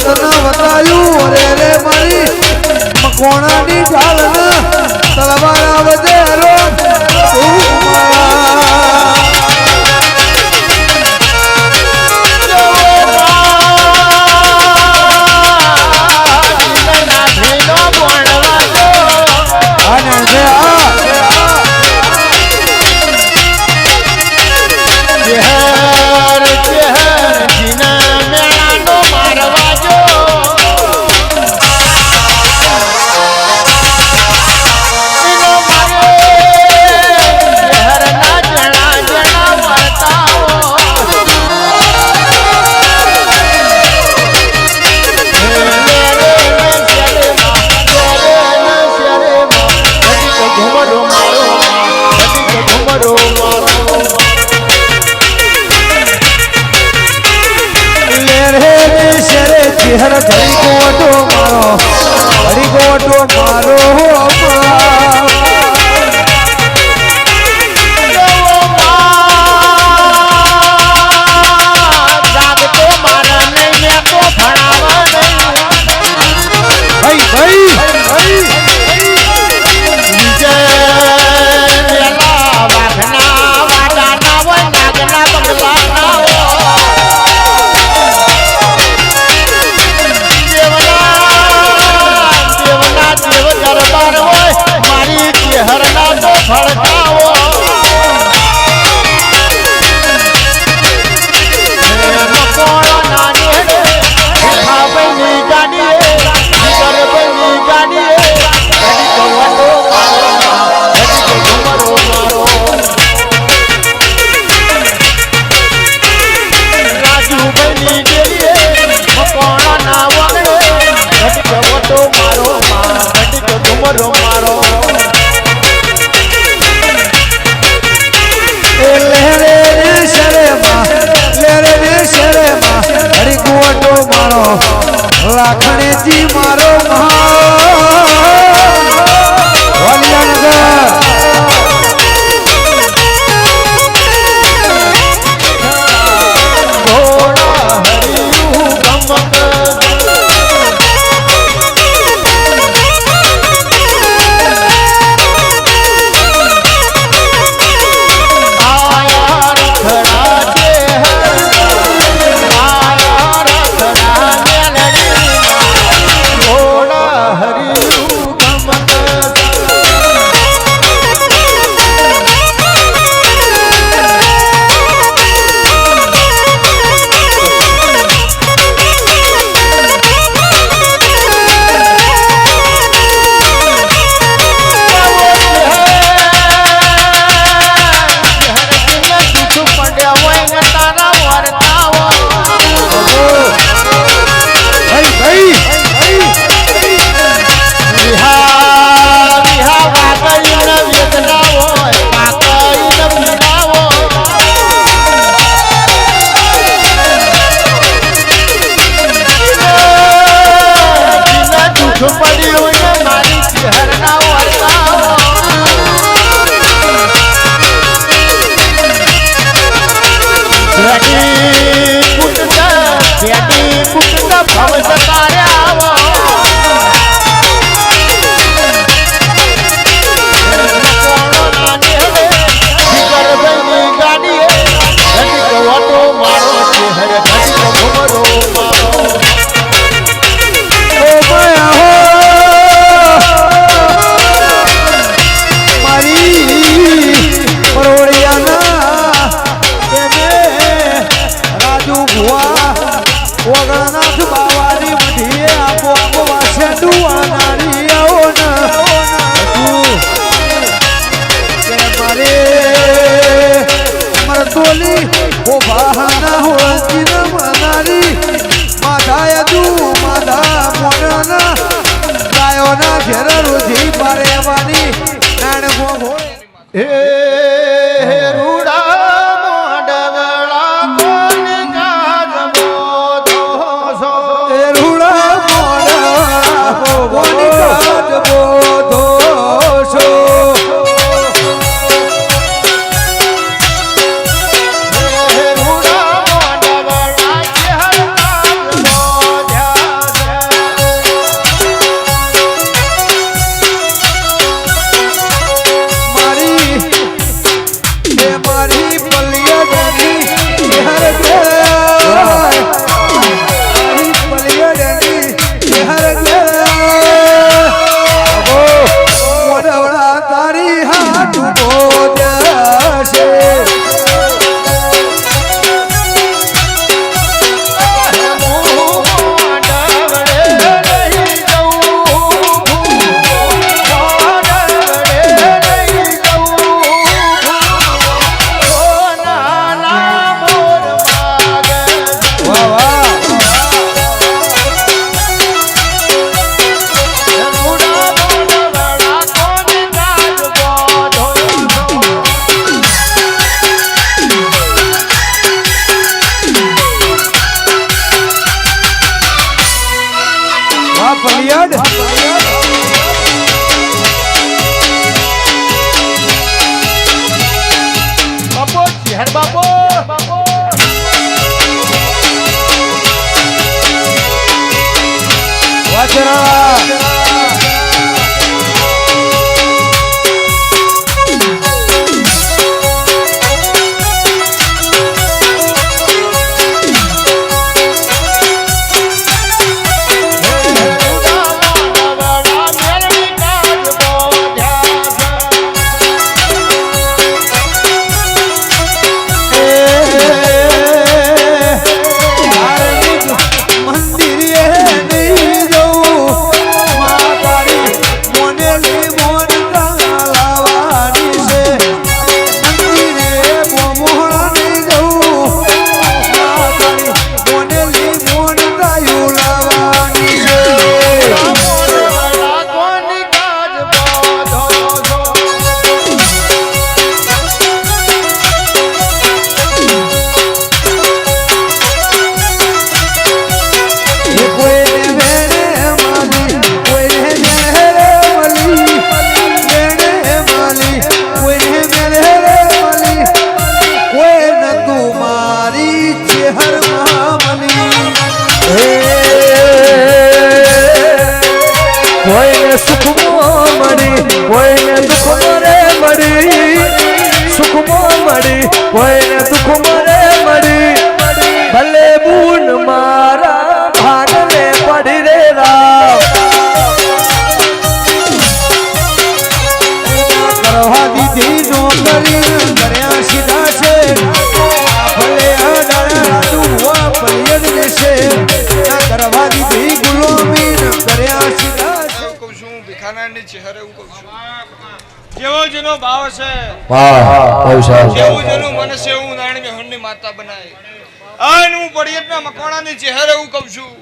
રત્ન વતાયું રે રે મારી મકોણાની ઢાલ તલવાર આવજે રો हर घड़ी गोटो मारो घड़ी गोटो मारो लाखने जी मारो પલિયાડ બાપો ચહેર બાપો બાપો વાચરા કોઈને દુઃખ મરે મળી ભલે બૂન મારા ભાગને પડી રે રાવ કરવા દીધી નોકરી કર્યા સીધા છે ભલે પલિયડ છે કરવા દીધી ગુલામી કર્યા સીધા છે કહું છું ભિખાનાની ચહેરે એવું કહું છું જેવો જેનો ભાવ છે જેવું જેનું મન છે એવું નારાયણ મેહોણની માતા બનાય અને હું પડિયતના મકવાણાની ચહેરે એવું કહું છું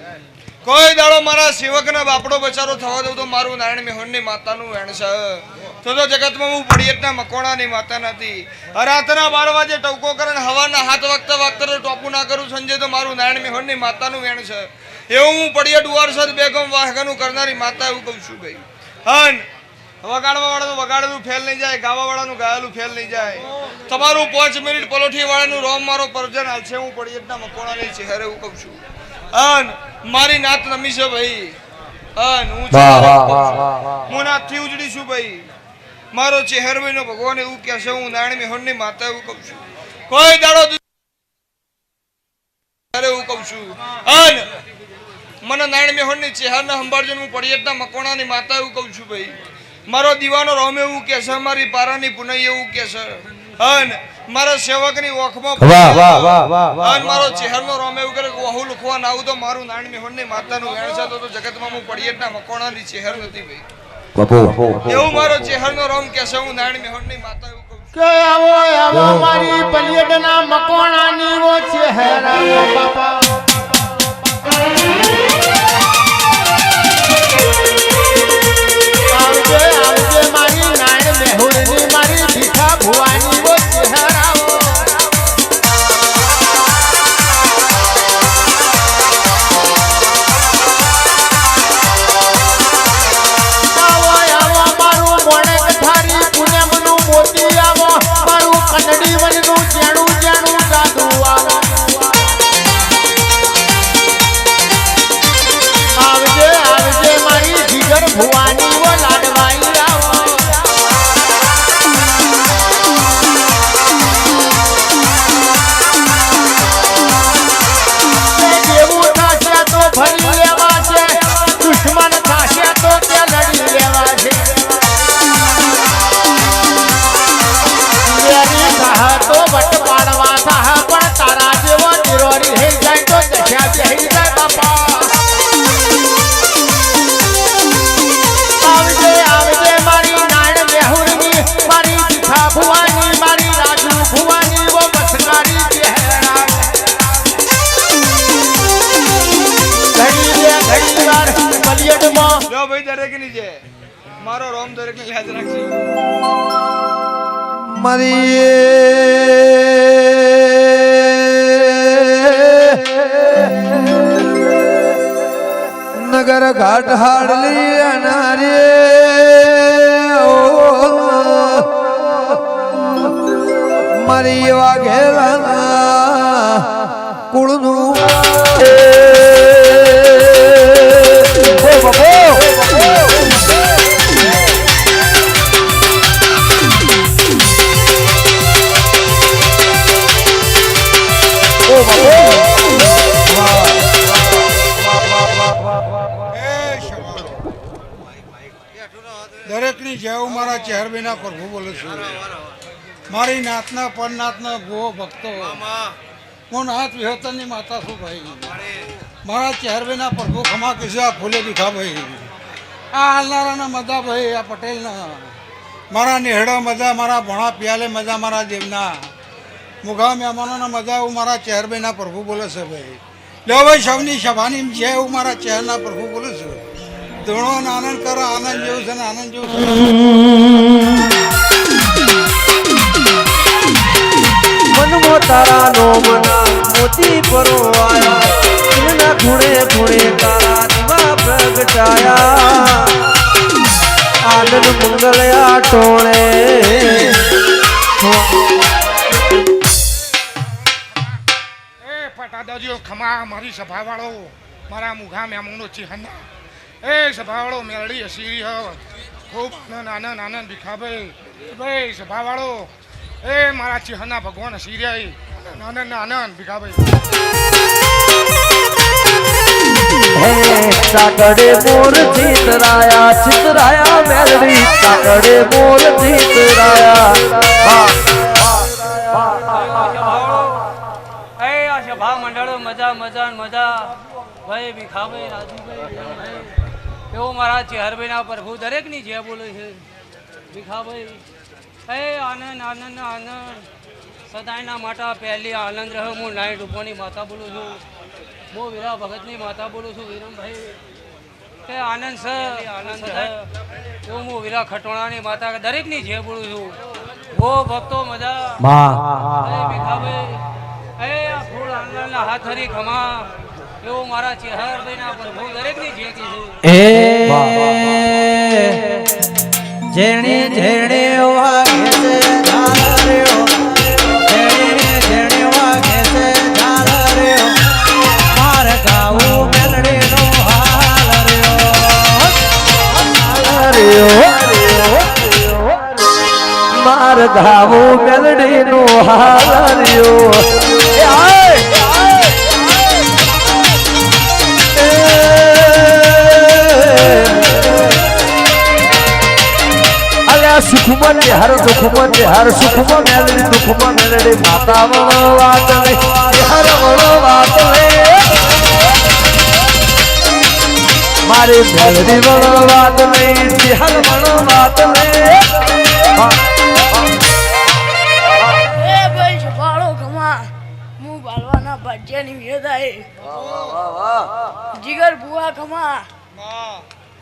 કોઈ દાડો મારા સેવકને બાપડો બચારો થવા દઉં તો મારું નારાયણ મેહોણની માતાનું વેણ છે તો જગતમાં હું પડિયતના મકવાણાની માતા નથી રાતના 12 વાગે ટવકો કરે ને હવાના 7 વાગતા ટોપું ના કરું સંજય તો મારું નારાયણ મેહોણની માતાનું વેણ છે એવું હું પડિયત ઉવારસદ બેગમ વાહગાનું કરનારી માતા એવું કહું છું ભાઈ હન વગાડવા વાળાનું વગાડેલું ફેલ નહીં જાય ગાવા વાળાનું ગાયેલું ફેલ નહીં જાય તમારું 5 મિનિટ પલોઠી વાળાનું રોમ મારો પરજન હાલશે હું પડિયતના મકોણાની ચહેરે હું કહું છું અન મારી નાત નમી છે ભાઈ અન હું નાતથી ઉજડી છું ભાઈ મારો ચહેરભાઈનો ભગવાન એવું કહે છે હું નારાયણ મેહોણની માતા એવું કહું છું કોઈ દાડો એવું કહું છું અન મને નારાયણ મેહોણની ચહેરને સંભાળજો હું પડિયતના મકોણાની માતા એવું કહું છું ભાઈ મારો દીવાનો રોમ એવું કે છે મારી પારાની પુનઈ એવું કે છે અન મારા સેવકની ઓખમાં અન મારો ચહેરનો રોમ એવું કરે કે વહુ લખવા ના આવું તો મારું નારાયણ મેહોણની માતાનું વેણ છે તો જગતમાં હું પડિયતના મકોણાની ચહેર નથી ભાઈ એવું મારો ચહેરનો રોમ કે છે હું નારાયણ મેહોણની માતા એવું કહું છું કે આવો આવો મારી પલિયડના મકોણાની વો ચહેરા બાપા આવજે મારી નારાયણ મેહોણની મારી ભીખા ભુવાની વો ચહેરાઓ આવો આવો મારું મોણેક થારી પૂનમનું મોતી આવો મારું કનડી વનનું જેણું જેણું જાદુ આવો આવજે આવજે મારી જીગર ભુવાની વો લાડવાઈ આવો જેવું થશે તો ભરી લેવા છે દુશ્મન થશે તો તે લડી લેવા છે મેરી થાહ તો વટ પાડવા થાહ પણ તારા જેવો નિરોરી થઈ જાય તો દશા બેહી જાય બાપા આવજે આવજે મારી નારાયણ મેહોણની મારી ભીખા ભુવાની મારી રાજુ ભુવાની વો બસકારી ચહેરા ઘડી વાર પલિયડમાં જો ભાઈ દરેકની છે મારો રોમ દરેકને યાદ રાખજો મારી નગર ઘાટ હાડલી અનારે મારી એવા ઘેલા કુળનું દરેકની જેવું મારા ચહેરબીના પ્રભુ બોલે છે. મારી નાતના પરનાથના ભૂવો ભક્તો હું નાથ વિહોતરની માતા છું ભાઈ. મારા ચહેરબીના પ્રભુ ખમા કિસ્સા ફૂલે દીખા ભાઈ. આ હાલનારાના મજા ભાઈ, આ પટેલના મારા નેહડા મજા, મારા ભણા પિયાલે મજા, મારા દેવના મુઘા મહેમાનોના મજા એવું મારા ચહેરબીના પ્રભુ બોલે છે ભાઈ. લે ભાઈ સૌની સભાની જે એવું મારા ચહેરના પ્રભુ બોલે છે. ધૂણો આનંદ કરો, આનંદ જેવું છે ને આનંદ જેવું છે. મનમો તારા નો મના મોતી પરવાયા, એના ખૂણે ખૂણે તારા દીવા પ્રગટાયા. આનંદ મંગળયા ટોળે એ પટાદાજીઓ ખમા મારી સભા વાળો, મારા મુઘા મહેમાનો ચિહના એ સભાવાળો મેરડી હસીરી હ ખૂબ આનંદ આનંદ આનંદ ભીખાભાઈ ભાઈ સભાવાળો એ મારા ચિહના ભગવાન હસીર્યા આનંદ આનંદ ભીખાભાઈ. સાકડે મોર ચિતરાયા, ચિતરાયા મેલડી સાકડે મોર ચિતરાયા. આ સભા મંડળો મજા મજા મજા ભાઈ ભીખાભાઈ રાજુભાઈ એવો મારા ચહેરભાઈના પ્રભુ દરેકની જે બોલે છે. ભીખાભાઈ એ આનંદ આનંદ આનંદ સદાયના માતા પહેલી આનંદ રહે. હું નાઈ ડૂબવાની માતા બોલું છું. હું વીરા ભગતની માતા બોલું છું. વિરમભાઈ કે આનંદ છે આનંદ રહે એવું હું વીરા ખટોણાની માતા દરેકની જે બોલું છું. ઓ ભક્તો મજા ભીખાભાઈ એ આ ફૂલ આનંદના હાથ હરી ખમા એવું મારા ચહેરભાઈના પ્રભુ દરેકની જેતી છે. જેણે જેણે વાગે છે ઝાલર્યો, જેણે જેણે વાગે છે ઝાલર્યો, માર ગાવું મેલડીનો હાલર્યો, માર ગાવું મેલડીનો હાલર્યો. સુખમાં હર દુઃખમાં હર સુખમાં મેલડી દુઃખમાં મેલડી માતા વણો વાત લે, હર વણો વાત લે, મારી મેલડી વણો વાત લે, હર વણો વાત લે. એ ભાઈ સભાળો ગમા હું બાલવાના ભાજ્યાની વેદાય જીગર બુઆ ગમા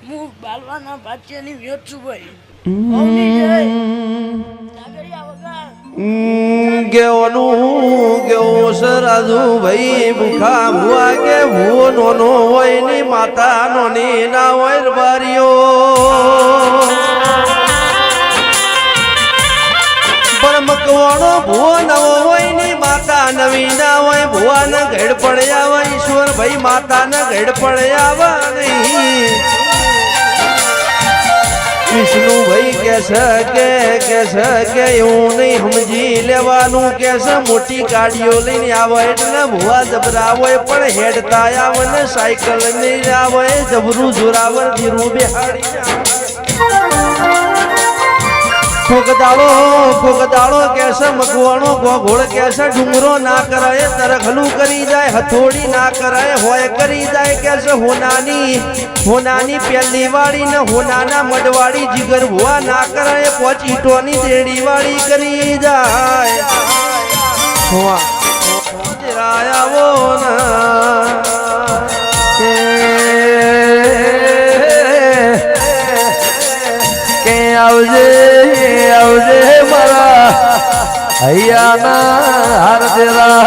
હું બાલવાના ભાજ્યાની વેદ છું ભાઈ. ગેવું સરાજુ ભાઈ મુખા ભુઆ કે ભૂ નોનો હોય ની માતા નોની ના હોય બારીઓ પણ મકવાણો ભૂવો નવો હોય ની માતા નવી ના હોય. ભુવા ને ઘેડ પડ્યા હોય ઈશ્વર ભાઈ માતા ને ઘેડ પડ્યા હોય નહીં. વિષ્ણુ ભાઈ કેસે કે એવું નહીં સમજી લેવાનું કેસે મોટી ગાડીઓ લઈને આવે એટલે ભુવા જબરા હોય પણ હેડતા આવે ને સાયકલ લઈને આવે જબરું જોરાવર ધીરું બેહાડી ફોગદાળો કેસે મકવાણો ગોગોળ કેસે ડુંગરો ના કરાય તરખલું કરી જાય હથોડી ના કરાય હોય કરી જાય કેસે હોનાની પહેલી વાળી ને હોનાના મડવાળી જીગર ભુવા ના કરાય પોચીટોની દેડી વાળી કરી જાય. આવો ના કે આવજે આવજે મારા હૈયાના હાર દેરા